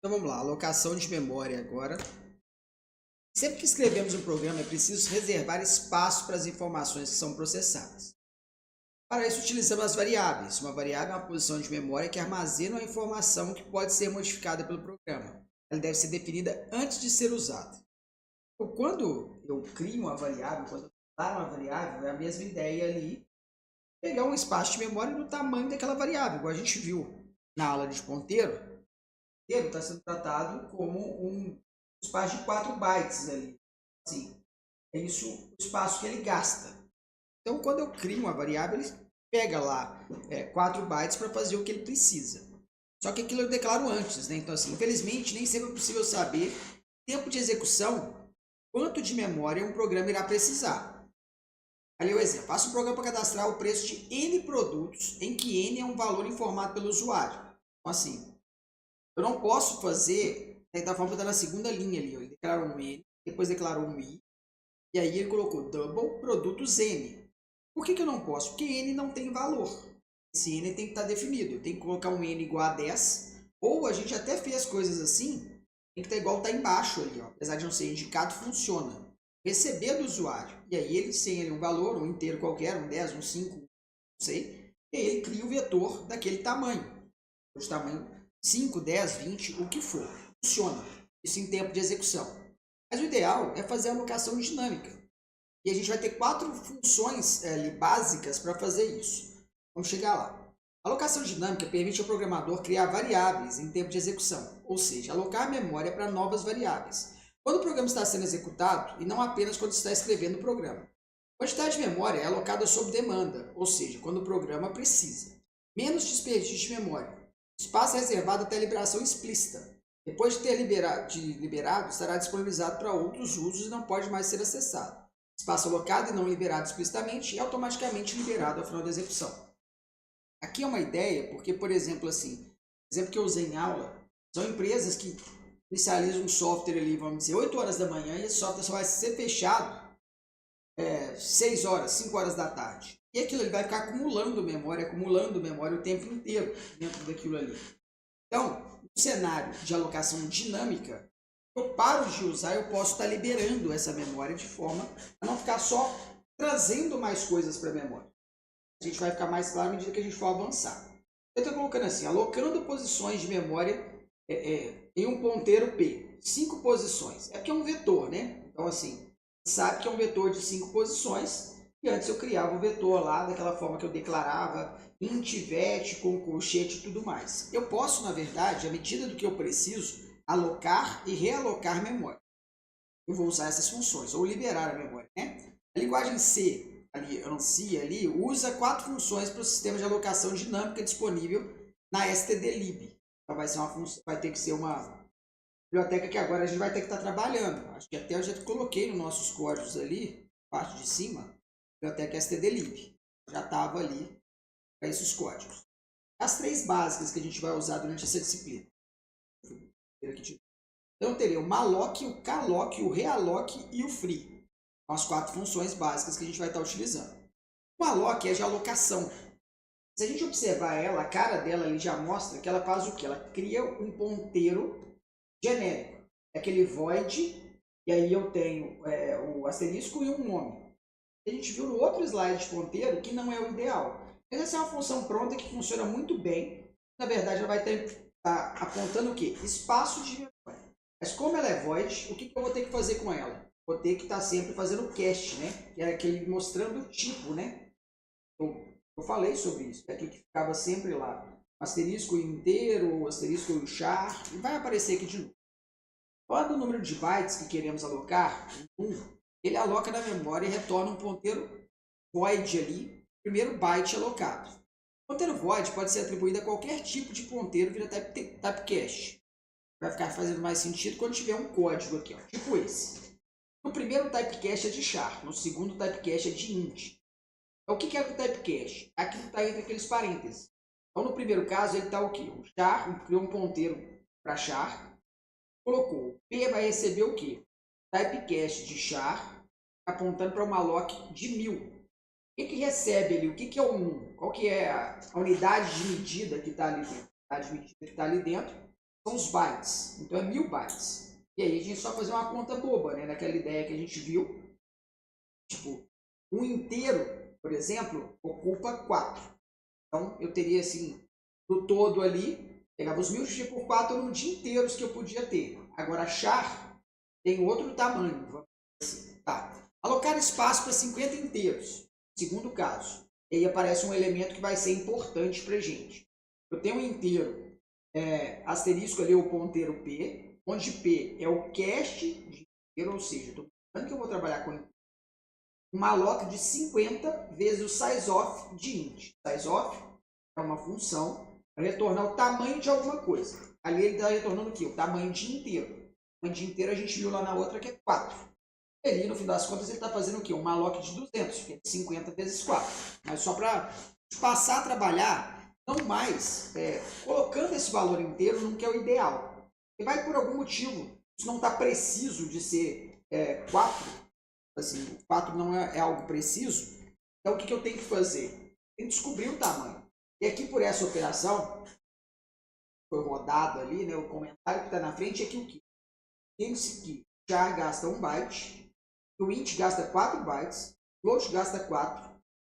Então vamos lá, alocação de memória agora. Sempre que escrevemos um programa é preciso reservar espaço para as informações que são processadas. Para isso utilizamos as variáveis. Uma variável é uma posição de memória que armazena uma informação que pode ser modificada pelo programa. Ela deve ser definida antes de ser usada. Então, quando eu crio uma variável, quando eu declaro uma variável, é a mesma ideia ali, pegar um espaço de memória do tamanho daquela variável, igual a gente viu na aula de ponteiro. Ponteiro está sendo tratado como um espaço de 4 bytes ali. Assim, é isso o espaço que ele gasta. Então, quando eu crio uma variável, ele pega lá 4 bytes para fazer o que ele precisa. Só que aquilo eu declaro antes, né? Então, assim, infelizmente, nem sempre é possível saber tempo de execução, quanto de memória um programa irá precisar. Ali é o exemplo. Faço um programa para cadastrar o preço de N produtos, em que N é um valor informado pelo usuário. Então, assim, eu não posso fazer da forma que está na segunda linha ali. Ele declarou um N, depois declarou um I, e aí ele colocou double produtos N. Por que eu não posso? Porque N não tem valor. Esse N tem que estar definido. Tem que colocar um N igual a 10, ou a gente até fez coisas assim, tem que estar igual está embaixo ali, ó. Apesar de não ser indicado, funciona. Receber do usuário. E aí ele tem ali um valor, um inteiro qualquer, um 10, um 5, não sei. E aí ele cria o vetor daquele tamanho. De tamanho 5, 10, 20, o que for. Funciona. Isso em tempo de execução. Mas o ideal é fazer a alocação dinâmica. E a gente vai ter 4 funções básicas para fazer isso. Vamos chegar lá. A alocação dinâmica permite ao programador criar variáveis em tempo de execução, ou seja, alocar memória para novas variáveis. Quando o programa está sendo executado, e não apenas quando está escrevendo o programa. A quantidade de memória é alocada sob demanda, ou seja, quando o programa precisa. Menos desperdício de memória. Espaço reservado até liberação explícita. Depois de ter liberado, estará disponibilizado para outros usos e não pode mais ser acessado. Espaço alocado e não liberado explicitamente é automaticamente liberado ao final da execução. Aqui é uma ideia, porque, por exemplo, assim, exemplo que eu usei em aula, são empresas que inicializam um software ali, vamos dizer, 8 horas da manhã, e esse software só vai ser fechado 6 horas, 5 horas da tarde. E aquilo ele vai ficar acumulando memória o tempo inteiro dentro daquilo ali. Então, no cenário de alocação dinâmica, eu paro de usar, eu posso estar liberando essa memória de forma a não ficar só trazendo mais coisas para a memória. A gente vai ficar mais claro à medida que a gente for avançar. Eu estou colocando assim, alocando posições de memória em um ponteiro P. 5 posições. É porque é um vetor, né? Então, assim, sabe que é um vetor de 5 posições. E antes eu criava o vetor lá daquela forma que eu declarava int, vet, com colchete e tudo mais. Eu posso, na verdade, à medida do que eu preciso, alocar e realocar memória. Eu vou usar essas funções, ou liberar a memória, né? A linguagem C, ANSI, usa 4 funções para o sistema de alocação dinâmica disponível na stdlib. Então vai ter que ser uma biblioteca que agora a gente vai ter que estar trabalhando. Acho que até eu já coloquei nos nossos códigos ali, parte de cima, biblioteca stdlib. Já estava ali para esses códigos. As 3 básicas que a gente vai usar durante essa disciplina. Então, eu teria o malloc, o calloc, o realloc e o free. São as 4 funções básicas que a gente vai estar utilizando. O malloc é de alocação. Se a gente observar ela, a cara dela ali já mostra que ela faz o quê? Ela cria um ponteiro genérico. É aquele void, e aí eu tenho o asterisco e um nome. A gente viu no outro slide de ponteiro que não é o ideal. Mas essa é uma função pronta que funciona muito bem. Na verdade, ela vai estar apontando o quê? Espaço de memória. Mas como ela é void, o que eu vou ter que fazer com ela? Vou ter que estar sempre fazendo cache, né? Que é aquele mostrando o tipo, né? Eu falei sobre isso. É aquele que ficava sempre lá. Asterisco inteiro, asterisco char, e vai aparecer aqui de novo. Quando o número de bytes que queremos alocar, 1, ele aloca na memória e retorna um ponteiro void ali, primeiro byte alocado. O ponteiro void pode ser atribuído a qualquer tipo de ponteiro via typecast. Vai ficar fazendo mais sentido quando tiver um código aqui, ó, tipo esse. No primeiro typecast é de char, no segundo typecast é de int. Então, o que é o typecast? Aqui está entre aqueles parênteses. Então, no primeiro caso, ele está o quê? O char criou um ponteiro para char, colocou. P vai receber o quê? Typecast de char, apontando para uma malloc de 1000. O que recebe ali? O que é o 1? Qual que é a unidade de medida que está ali dentro? A unidade de medida que está ali dentro são os bytes. Então é 1000 bytes. E aí a gente só fazer uma conta boba, né? Naquela ideia que a gente viu. Tipo, um inteiro, por exemplo, ocupa 4. Então eu teria assim, no todo ali, pegava os 1000 dividido por 4 no dia inteiros que eu podia ter. Agora char tem outro tamanho. Vamos assim, tá. Alocar espaço para 50 inteiros. Segundo caso. E aí aparece um elemento que vai ser importante para a gente. Eu tenho um inteiro, asterisco ali, o ponteiro P, onde P é o cache de inteiro, ou seja, estou falando que eu vou trabalhar com um malloc de 50 vezes o sizeof de int. Sizeof é uma função para retornar o tamanho de alguma coisa. Ali ele está retornando o quê? O tamanho de inteiro. O tamanho de inteiro a gente viu lá na outra que é 4. E ali, no fim das contas, ele está fazendo o quê? Um malloc de 200, que é 50 vezes 4. Mas só para passar a trabalhar, não mais colocando esse valor inteiro no que é o ideal. E vai por algum motivo, isso não está preciso de ser 4, assim, 4 não é algo preciso, então o que eu tenho que fazer? Tem que descobrir o tamanho. E aqui por essa operação, foi rodado ali, né, o comentário que está na frente é que o que? Tem-se que char gasta 1 byte, o int gasta 4 bytes, float gasta 4,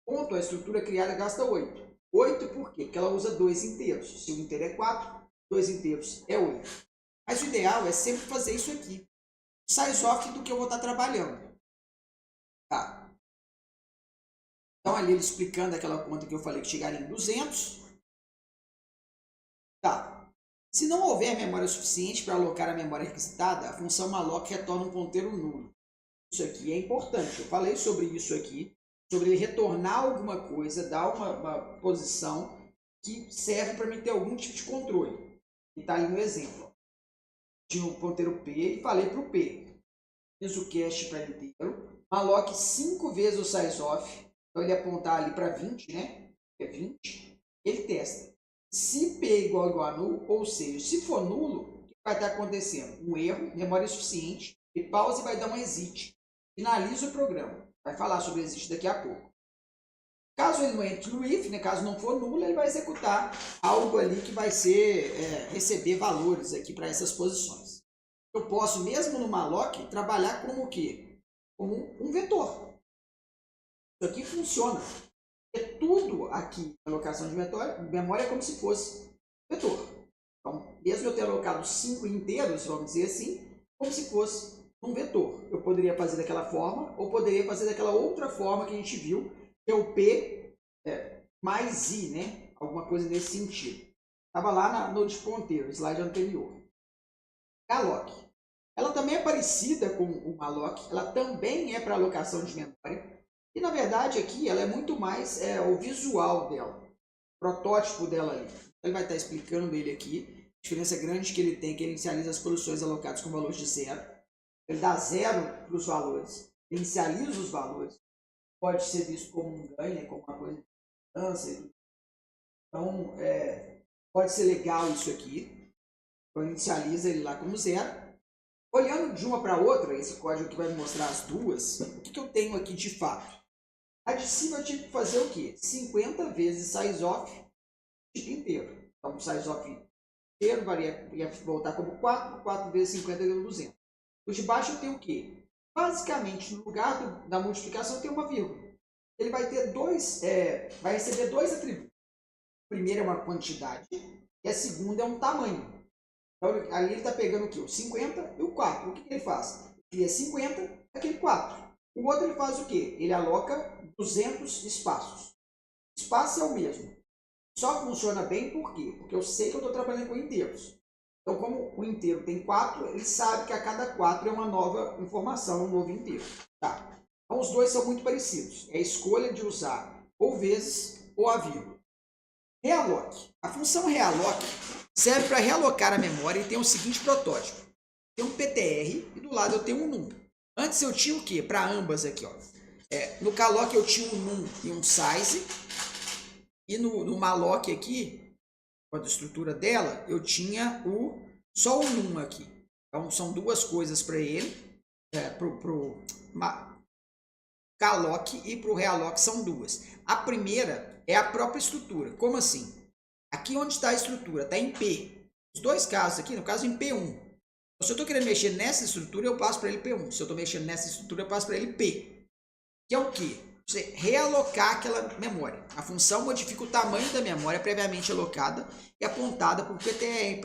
ponto, a estrutura criada gasta 8. 8 por quê? Porque ela usa 2 inteiros. Se o inteiro é 4, 2 inteiros é 8. Mas o ideal é sempre fazer isso aqui. Sizeof do que eu vou estar trabalhando. Tá. Então ali ele explicando aquela conta que eu falei que chegaria em 200. Tá. Se não houver memória suficiente para alocar a memória requisitada, a função malloc retorna um ponteiro nulo. Isso aqui é importante. Eu falei sobre isso aqui, sobre ele retornar alguma coisa, dar uma posição que serve para mim ter algum tipo de controle. E está ali no exemplo. Tinha o ponteiro P e falei para o P. Fiz o cache para ele inteiro. Malloc 5 vezes o sizeof. Então ele apontar ali para 20, né? É 20. Ele testa. Se P é igual a nulo, ou seja, se for nulo, o que vai estar acontecendo? Um erro, memória insuficiente, e pausa e vai dar um exit. Finaliza o programa. Vai falar sobre exit daqui a pouco. Caso ele não entre no if, né, caso não for nulo, ele vai executar algo ali que vai ser receber valores aqui para essas posições. Eu posso, mesmo no malloc, trabalhar como o quê? Como um vetor. Isso aqui funciona. É tudo aqui, a alocação de memória é como se fosse vetor. Então, mesmo eu ter alocado 5 inteiros, vamos dizer assim, como se fosse um vetor. Eu poderia fazer daquela forma, ou poderia fazer daquela outra forma que a gente viu, que é o P mais I, né? Alguma coisa nesse sentido. Estava lá no de ponteiro, slide anterior. Alloc. Ela também é parecida com o malloc, ela também é para alocação de memória. E na verdade aqui ela é muito mais o visual dela, o protótipo dela ali. Ele vai estar explicando ele aqui. A diferença grande que ele tem é que ele inicializa as posições alocadas com valores de 0. Ele dá 0 para os valores, ele inicializa os valores. Pode ser visto como um ganho, né, como uma coisa de mudança. Então, pode ser legal isso aqui. Então, inicializa ele lá como 0. Olhando de uma para outra, esse código que vai me mostrar as duas, o que eu tenho aqui de fato? A de cima eu tive que fazer o quê? 50 vezes sizeof tipo inteiro. Então, o sizeof inteiro ia voltar como 4, 4 vezes 50 deu 200. O de baixo eu tenho o quê? Basicamente, no lugar da multiplicação, eu tenho uma vírgula. Ele vai ter vai receber dois atributos. O primeiro é uma quantidade e a segunda é um tamanho. Então, ali ele está pegando o quê? O 50 e o 4. O que ele faz? Ele é 50, aquele 4. O outro ele faz o quê? Ele aloca 200 espaços. O espaço é o mesmo. Só funciona bem por quê? Porque eu sei que eu estou trabalhando com inteiros. Então, como o inteiro tem 4, ele sabe que a cada 4 é uma nova informação, um novo inteiro. Tá. Então, os dois são muito parecidos. É a escolha de usar ou vezes ou a vírgula. Realloc. A função realloc serve para realocar a memória e tem o seguinte protótipo. Tem um PTR e do lado eu tenho um num. Antes eu tinha o quê? Para ambas aqui, ó. No calloc eu tinha um num e um size. E no malloc aqui, com a estrutura dela, eu tinha só o num aqui. Então são duas coisas para ele. Pro calloc e para o realloc são duas. A primeira é a própria estrutura. Como assim? Aqui onde está a estrutura? Está em P. Os dois casos aqui, no caso em P1. Se eu estou querendo mexer nessa estrutura, eu passo para ele P1. Se eu estou mexendo nessa estrutura, eu passo para ele P. Que é o quê? Você realocar aquela memória. A função modifica o tamanho da memória previamente alocada e apontada por PTR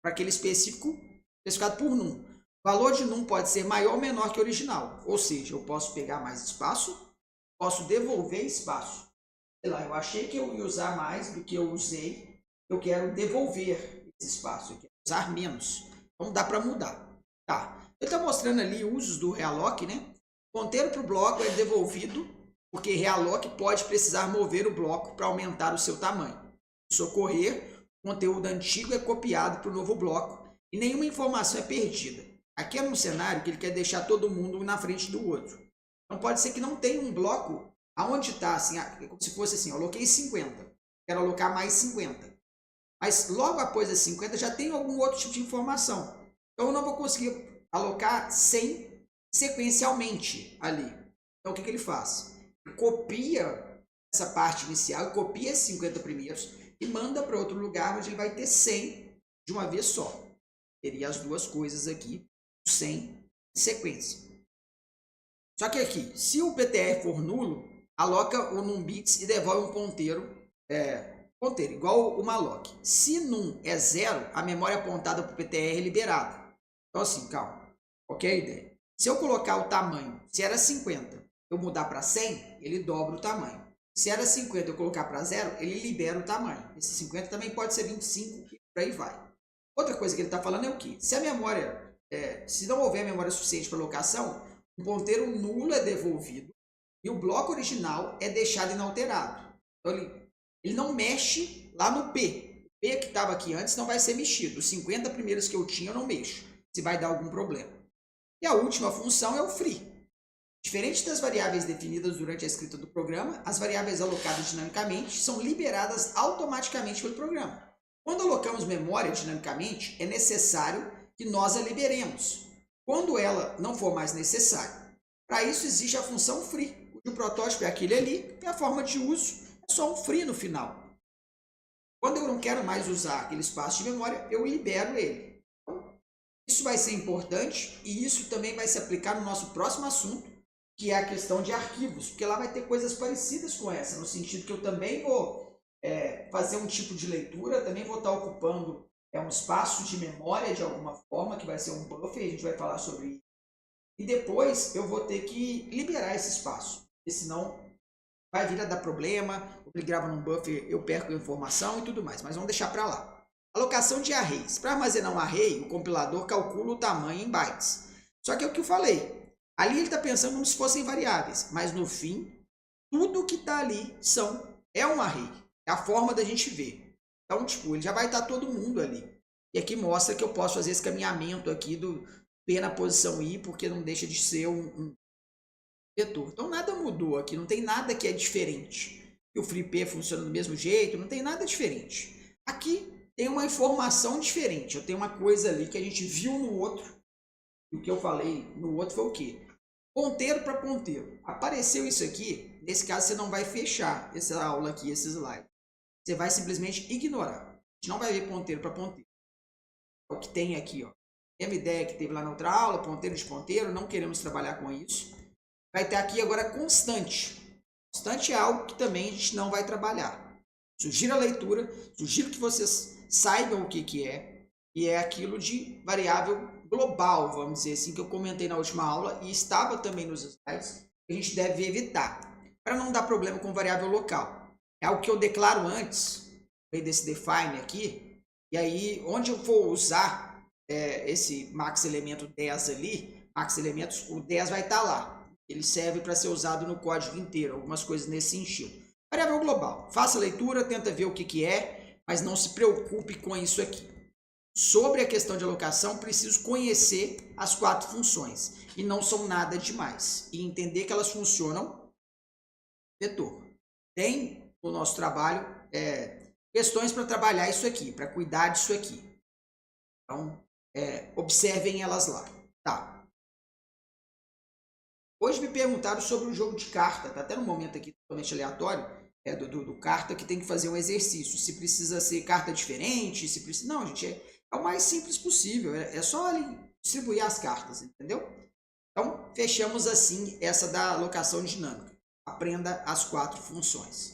para aquele específico especificado por num. O valor de num pode ser maior ou menor que o original. Ou seja, eu posso pegar mais espaço, posso devolver espaço. Sei lá, eu achei que eu ia usar mais do que eu usei, eu quero devolver esse espaço, eu quero usar menos. Então dá para mudar. Tá. Ele está mostrando ali usos do realloc, né? Ponteiro para o bloco é devolvido, porque realloc pode precisar mover o bloco para aumentar o seu tamanho. Se ocorrer, o conteúdo antigo é copiado para o novo bloco e nenhuma informação é perdida. Aqui é um cenário que ele quer deixar todo mundo um na frente do outro. Então pode ser que não tenha um bloco aonde está, assim, como se fosse assim, eu aloquei 50, quero alocar mais 50. Mas logo após as 50 já tem algum outro tipo de informação. Então eu não vou conseguir alocar 100 sequencialmente ali. Então o que ele faz? Ele copia essa parte inicial, copia esses 50 primeiros e manda para outro lugar onde ele vai ter 100 de uma vez só. Teria as duas coisas aqui, 100 em sequência. Só que aqui, se o PTR for nulo, aloca o numbits e devolve um ponteiro, igual o malloc. Se num é 0, a memória apontada para o PTR é liberada. Então assim, calma. Ok a ideia? Se eu colocar o tamanho, se era 50, eu mudar para 100, ele dobra o tamanho. Se era 50, eu colocar para 0, ele libera o tamanho. Esse 50 também pode ser 25 e por aí vai. Outra coisa que ele está falando é o quê? Se a memória, se não houver memória suficiente para alocação, um ponteiro nulo é devolvido e o bloco original é deixado inalterado. Então ele não mexe lá no P. O P que estava aqui antes não vai ser mexido. Os 50 primeiros que eu tinha eu não mexo, se vai dar algum problema. E a última função é o free. Diferente das variáveis definidas durante a escrita do programa, as variáveis alocadas dinamicamente são liberadas automaticamente pelo programa. Quando alocamos memória dinamicamente, é necessário que nós a liberemos, quando ela não for mais necessária. Para isso existe a função free, cujo protótipo é aquele ali, e a forma de uso é só um free no final. Quando eu não quero mais usar aquele espaço de memória, eu libero ele. Então, isso vai ser importante e isso também vai se aplicar no nosso próximo assunto, que é a questão de arquivos, porque lá vai ter coisas parecidas com essa, no sentido que eu também vou fazer um tipo de leitura, também vou estar ocupando um espaço de memória de alguma forma, que vai ser um buffer, a gente vai falar sobre isso. E depois eu vou ter que liberar esse espaço, porque senão vai vir a dar problema, ele grava num buffer, eu perco a informação e tudo mais, mas vamos deixar para lá. Alocação de arrays. Para armazenar um array, o compilador calcula o tamanho em bytes. Só que é o que eu falei, ali ele está pensando como se fossem variáveis, mas no fim, tudo que está ali é um array. É a forma da gente ver. Então, tipo, ele já vai estar todo mundo ali. E aqui mostra que eu posso fazer esse caminhamento aqui do P na posição I, porque não deixa de ser um vetor. Então, nada mudou aqui, não tem nada que é diferente. E o FreeP funciona do mesmo jeito, não tem nada diferente. Aqui tem uma informação diferente. Eu tenho uma coisa ali que a gente viu no outro. E o que eu falei no outro foi o quê? Ponteiro para ponteiro. Apareceu isso aqui, nesse caso você não vai fechar essa aula aqui, esse slide. Você vai simplesmente ignorar. A gente não vai ver ponteiro para ponteiro. É o que tem aqui, ó. Mesma ideia que teve lá na outra aula, ponteiro de ponteiro, não queremos trabalhar com isso. Vai ter aqui agora constante. Constante é algo que também a gente não vai trabalhar. Sugiro a leitura, sugiro que vocês saibam o que é. E é aquilo de variável global, vamos dizer assim, que eu comentei na última aula e estava também nos slides, que a gente deve evitar, para não dar problema com variável local. É algo que eu declaro antes, veio desse define aqui, e aí onde eu for usar esse max elemento 10 ali, max elementos, o 10 vai estar lá. Ele serve para ser usado no código inteiro, algumas coisas nesse sentido. Variável global, faça a leitura, tenta ver o que é, mas não se preocupe com isso aqui. Sobre a questão de alocação, preciso conhecer as 4 funções, e não são nada demais, e entender que elas funcionam vetor. Tem no nosso trabalho questões para trabalhar isso aqui, para cuidar disso aqui. Então, observem elas lá. Tá. Hoje me perguntaram sobre o jogo de carta, tá até no momento aqui totalmente aleatório, do carta que tem que fazer um exercício, se precisa ser carta diferente, se precisa... Não, gente, é É o mais simples possível, é só ali distribuir as cartas, entendeu? Então, fechamos assim essa da alocação dinâmica. Aprenda as 4 funções.